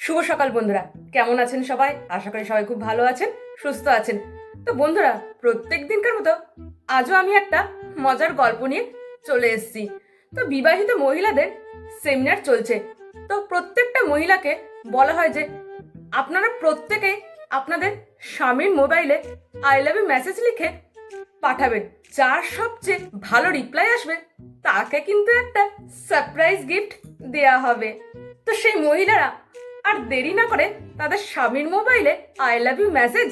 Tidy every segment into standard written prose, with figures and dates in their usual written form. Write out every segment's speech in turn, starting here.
শুভ সকাল বন্ধুরা, কেমন আছেন সবাই? আশা করি সবাই খুব ভালো আছেন, সুস্থ আছেন। তো বন্ধুরা, প্রত্যেক দিনকার মতো আজও আমি একটা মজার গল্প নিয়ে চলে এসেছি। তো বিবাহিত মহিলাদের সেমিনার চলছে। তো প্রত্যেকটা মহিলাকে বলা হয় যে আপনারা প্রত্যেকেই আপনাদের স্বামীর মোবাইলে আই লাভ ইউ মেসেজ লিখে পাঠাবেন। যার সবচেয়ে ভালো রিপ্লাই আসবে তাকে কিন্তু একটা সারপ্রাইজ গিফট দেয়া হবে। তো সেই মহিলারা আর দেরি না করে তাদের স্বামীর মোবাইলে আই লাভ ইউ মেসেজ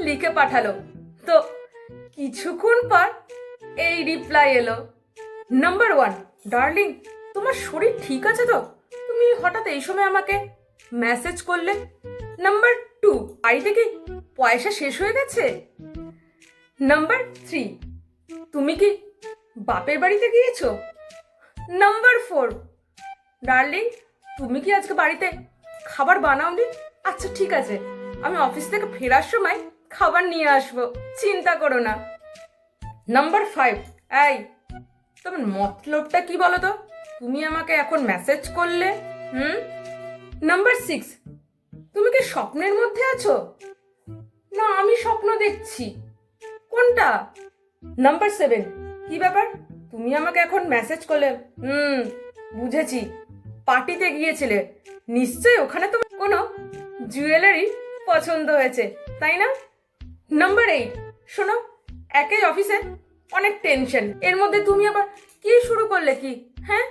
লিখে পাঠালো। তো কিছুক্ষণ পর এই রিপ্লাই এলো। নাম্বার 1, ডার্লিং, তোমার শরীর ঠিক আছে তো? তুমি হঠাৎ এই সময় আমাকে মেসেজ করলে। নাম্বার 2, বাড়িতে কি পয়সা শেষ হয়ে গেছে? নাম্বার 3, তুমি কি বাপের বাড়িতে গিয়েছো? নাম্বার 4, ডার্লিং, তুমি কি আজকে বাড়িতে খাবার বানাওনি? আচ্ছা ঠিক আছে, আমি অফিস থেকে ফেরার সময় খাবার নিয়ে আসবো, চিন্তা করো না। নাম্বার 5, এই তোমার মতলবটা কি বলো তো? তুমি আমাকে এখন মেসেজ করলে। নাম্বার 6, তুমি কি স্বপ্নের মধ্যে আছো? না, আমি স্বপ্ন দেখছি। কোনটা? নাম্বার 7, কি ব্যাপার, তুমি আমাকে এখন মেসেজ করলে? বুঝেছি, পার্টিতে গিয়েছিলে, নিশ্চয়ই ওখানে তোমার কোনো জুয়েলারি পছন্দ হয়েছে, তাই না? নাম্বার 8, শোনো, একই অফিসে অনেক টেনশন, এর মধ্যে তুমি আবার কি শুরু করলে কি? হ্যাঁ।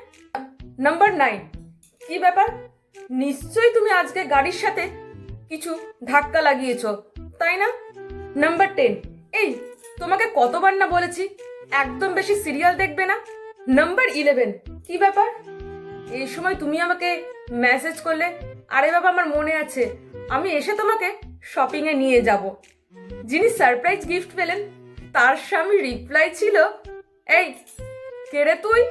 নাম্বার 9, কি ব্যাপার, নিশ্চয়ই তুমি আজকে গাড়ির সাথে কিছু ধাক্কা লাগিয়েছো, তাই না? নাম্বার 10, এই তোমাকে কতবার না বলেছি একদম বেশি সিরিয়াল দেখবে না। নাম্বার 11, কি ব্যাপার, এই সময় তুমি আমাকে মেসেজ করলে? আরে বাবা, আমার মনে আছে, আমি এসে তোমাকে শপিং এ নিয়ে যাব। যিনি সারপ্রাইজ গিফট পেলেন তার স্বামী রিপ্লাই ছিল, এই কে রে তুই?